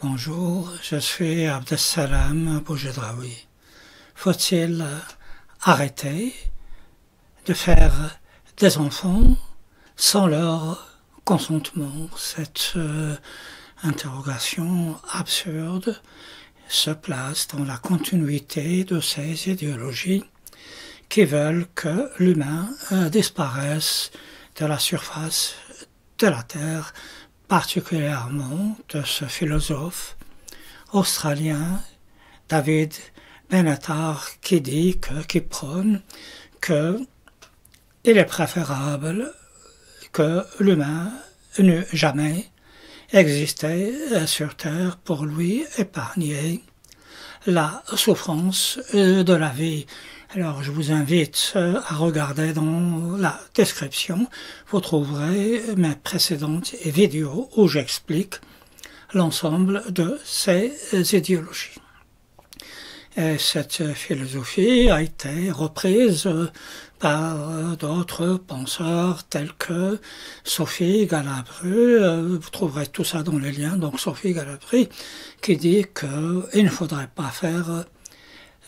Bonjour, je suis Abdessalam Boujedraoui. Faut-il arrêter de faire des enfants sans leur consentement? Cette interrogation absurde se place dans la continuité de ces idéologies qui veulent que l'humain disparaisse de la surface de la Terre, particulièrement de ce philosophe australien David Benatar qui prône qu'il est préférable que l'humain n'eût jamais existé sur Terre pour lui épargner la souffrance de la vie. Alors je vous invite à regarder dans la description, vous trouverez mes précédentes vidéos où j'explique l'ensemble de ces idéologies. Et cette philosophie a été reprise par d'autres penseurs tels que Sophie Galabru, vous trouverez tout ça dans les liens, donc Sophie Galabru qui dit qu'il ne faudrait pas faire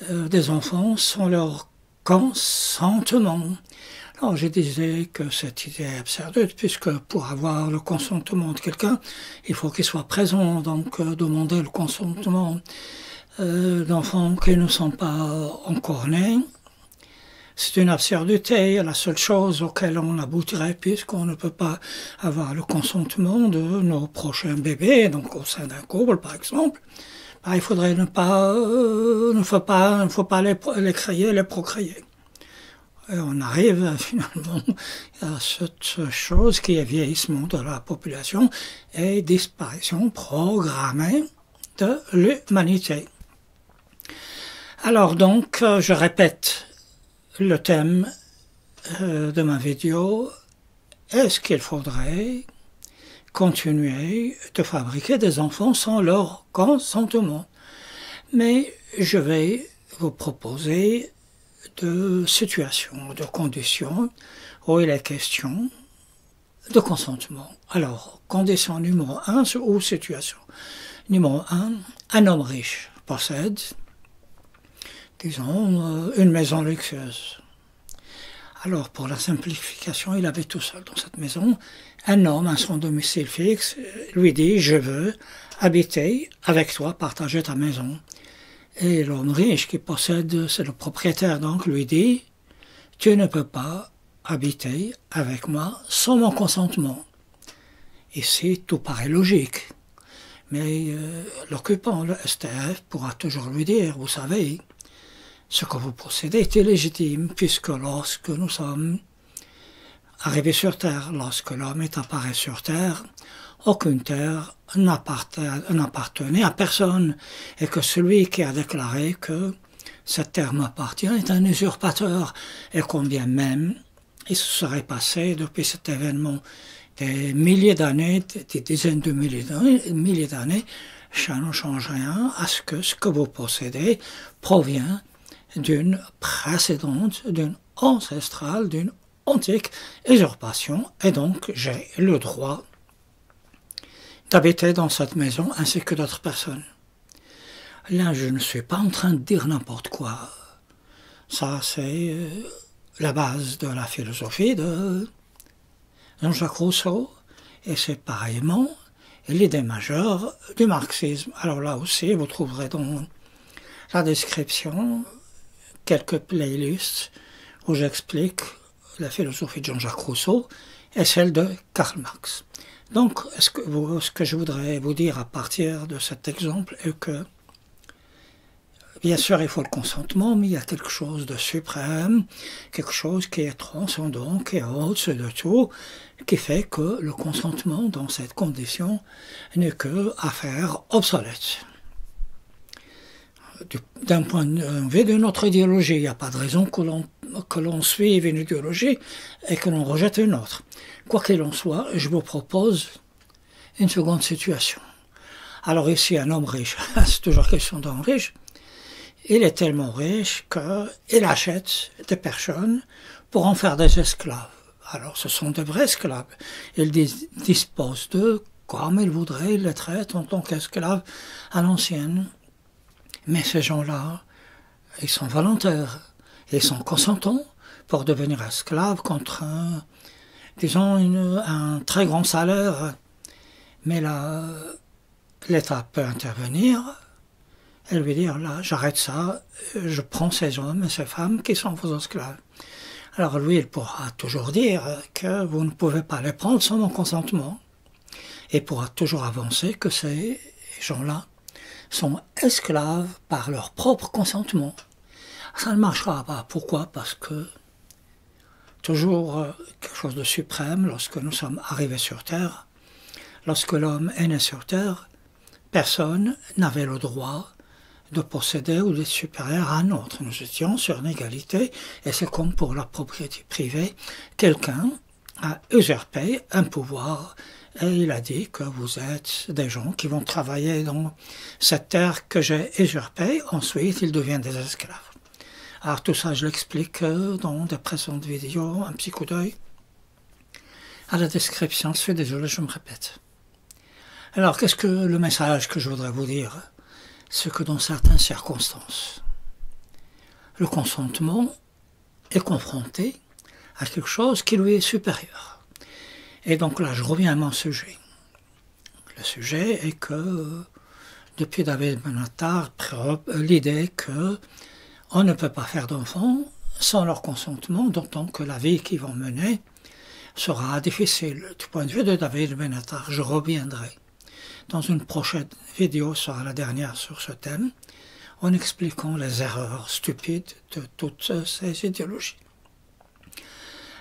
des enfants sans leur consentement. Alors je disais que cette idée est absurde, puisque pour avoir le consentement de quelqu'un, il faut qu'il soit présent, donc demander le consentement d'enfants qui ne sont pas encore nés, c'est une absurdité. La seule chose auquel on aboutirait, puisqu'on ne peut pas avoir le consentement de nos prochains bébés, donc au sein d'un couple par exemple, il faudrait ne faut pas les créer, les procréer. Et on arrive finalement à cette chose qui est vieillissement de la population et disparition programmée de l'humanité. Alors donc, je répète le thème de ma vidéo. Est-ce qu'il faudrait continuer de fabriquer des enfants sans leur consentement? Mais je vais vous proposer de situations, de conditions où il est question de consentement. Alors, condition numéro 1 ou situation numéro 1, un homme riche possède, disons, une maison luxueuse. Alors, pour la simplification, il avait tout seul dans cette maison. Un homme à son domicile fixe lui dit « Je veux habiter avec toi, partager ta maison ». Et l'homme riche qui possède, c'est le propriétaire donc, lui dit « Tu ne peux pas habiter avec moi sans mon consentement ». Ici, tout paraît logique. Mais l'occupant, le STF, pourra toujours lui dire « Vous savez, ce que vous possédez est illégitime, puisque lorsque nous sommes arrivés sur Terre, lorsque l'homme est apparu sur Terre, aucune terre n'appartenait à personne, et que celui qui a déclaré que cette terre m'appartient est un usurpateur, et combien même il se serait passé depuis cet événement des milliers d'années, des dizaines de milliers d'années, ça ne change rien à ce que vous possédez provient d'une précédente, d'une ancestrale, d'une antique usurpation, et donc j'ai le droit d'habiter dans cette maison ainsi que d'autres personnes. Là, je ne suis pas en train de dire n'importe quoi. Ça, c'est la base de la philosophie de Jean-Jacques Rousseau, et c'est pareillement l'idée majeure du marxisme. Alors là aussi, vous trouverez dans la description quelques playlists où j'explique la philosophie de Jean-Jacques Rousseau et celle de Karl Marx. Donc, ce que je voudrais vous dire à partir de cet exemple est que, bien sûr, il faut le consentement, mais il y a quelque chose de suprême, quelque chose qui est transcendant, qui est au-dessus de tout, qui fait que le consentement dans cette condition n'est que affaire obsolète. D'un point de vue de notre idéologie, il n'y a pas de raison que l'on suive une idéologie et que l'on rejette une autre. Quoi qu'il en soit, je vous propose une seconde situation. Alors ici, un homme riche, c'est toujours question d'homme riche, il est tellement riche qu'il achète des personnes pour en faire des esclaves. Alors ce sont de vrais esclaves. Il dispose d'eux comme ils voudraient, ils les traitent en tant qu'esclaves à l'ancienne. Mais ces gens-là, ils sont volontaires, ils sont consentants pour devenir esclaves contre un très grand salaire. Mais là, l'État peut intervenir et lui dire, là, j'arrête ça, je prends ces hommes et ces femmes qui sont vos esclaves. Alors lui, il pourra toujours dire que vous ne pouvez pas les prendre sans mon consentement. Et pourra toujours avancer que ces gens-là sont esclaves par leur propre consentement. Ça ne marchera pas. Pourquoi? Parce que toujours quelque chose de suprême, lorsque nous sommes arrivés sur Terre, lorsque l'homme est né sur Terre, personne n'avait le droit de posséder ou d'être supérieur à un autre. Nous étions sur une égalité, et c'est comme pour la propriété privée. Quelqu'un a usurpé un pouvoir, et il a dit que vous êtes des gens qui vont travailler dans cette terre que j'ai usurpée. Ensuite, ils deviennent des esclaves. Alors tout ça, je l'explique dans des précédentes vidéos, un petit coup d'œil à la description. Je suis désolé, je me répète. Alors, qu'est-ce que le message que je voudrais vous dire? C'est que dans certaines circonstances, le consentement est confronté à quelque chose qui lui est supérieur. Et donc là, je reviens à mon sujet. Le sujet est que, depuis David Benatar, l'idée que on ne peut pas faire d'enfants sans leur consentement, d'autant que la vie qu'ils vont mener sera difficile. Du point de vue de David Benatar, je reviendrai dans une prochaine vidéo, sera la dernière sur ce thème, en expliquant les erreurs stupides de toutes ces idéologies.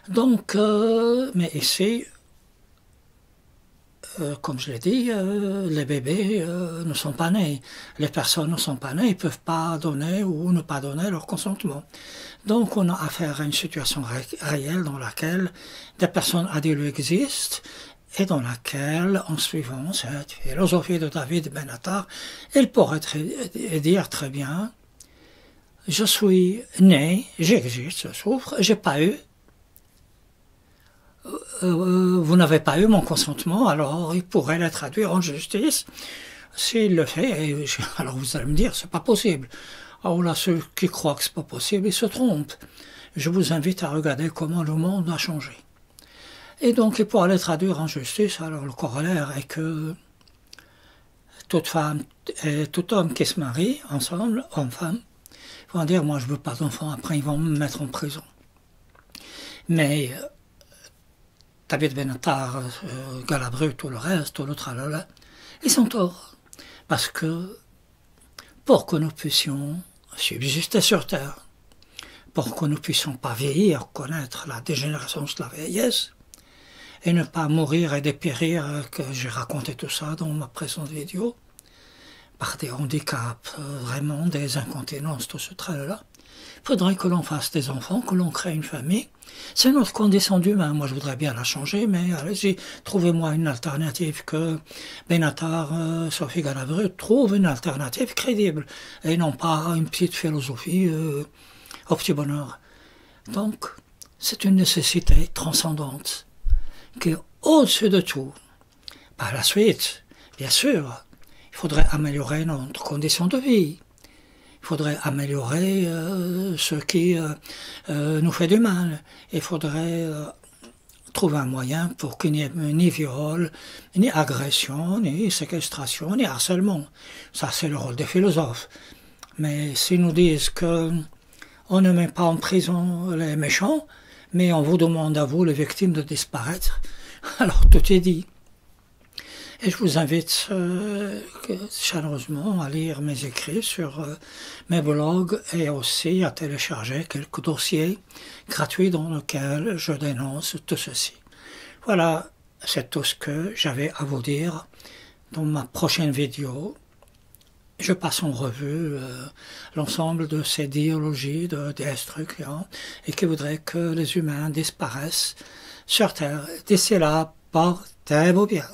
Donc, mais ici, comme je l'ai dit, les bébés ne sont pas nés, les personnes ne sont pas nées, ils ne peuvent pas donner ou ne pas donner leur consentement. Donc on a affaire à une situation réelle dans laquelle des personnes adultes existent, et dans laquelle, en suivant cette philosophie de David Benatar, il pourrait dire très bien, je suis né, j'existe, je souffre, j'ai pas eu, vous n'avez pas eu mon consentement, alors il pourrait le traduire en justice. S'il le fait, alors vous allez me dire, c'est pas possible. Alors là, ceux qui croient que c'est pas possible, ils se trompent. Je vous invite à regarder comment le monde a changé. Et donc, il pourra les traduire en justice. Alors, le corollaire est que toute femme et tout homme qui se marient ensemble, homme-femme, vont dire, moi, je veux pas d'enfant. Après, ils vont me mettre en prison. Mais David Benatar, Galabru, tout le reste, tout le tralala, ils sont tort. Parce que, pour que nous puissions subsister sur Terre, pour que nous puissions pas vieillir, connaître la dégénération de la vieillesse, et ne pas mourir et dépérir, que j'ai raconté tout ça dans ma précédente vidéo, par des handicaps, vraiment des incontinences, tout ce trait-là. Il faudrait que l'on fasse des enfants, que l'on crée une famille. C'est notre condition d'humain. Moi, je voudrais bien la changer, mais allez-y, trouvez-moi une alternative que Benatar, Sophie Galabru trouve une alternative crédible, et non pas une petite philosophie au petit bonheur. Donc, c'est une nécessité transcendante qui est au-dessus de tout. Par la suite, bien sûr, il faudrait améliorer notre condition de vie. Il faudrait améliorer ce qui nous fait du mal. Il faudrait trouver un moyen pour qu'il n'y ait ni viol, ni agression, ni séquestration, ni harcèlement. Ça, c'est le rôle des philosophes. Mais s'ils nous disent que on ne met pas en prison les méchants, mais on vous demande à vous, les victimes, de disparaître, alors tout est dit. Et je vous invite chaleureusement à lire mes écrits sur mes blogs et aussi à télécharger quelques dossiers gratuits dans lesquels je dénonce tout ceci. Voilà, c'est tout ce que j'avais à vous dire. Dans ma prochaine vidéo, je passe en revue l'ensemble de ces idéologies de destruction et qui voudraient que les humains disparaissent sur Terre. D'ici là, portez-vous bien.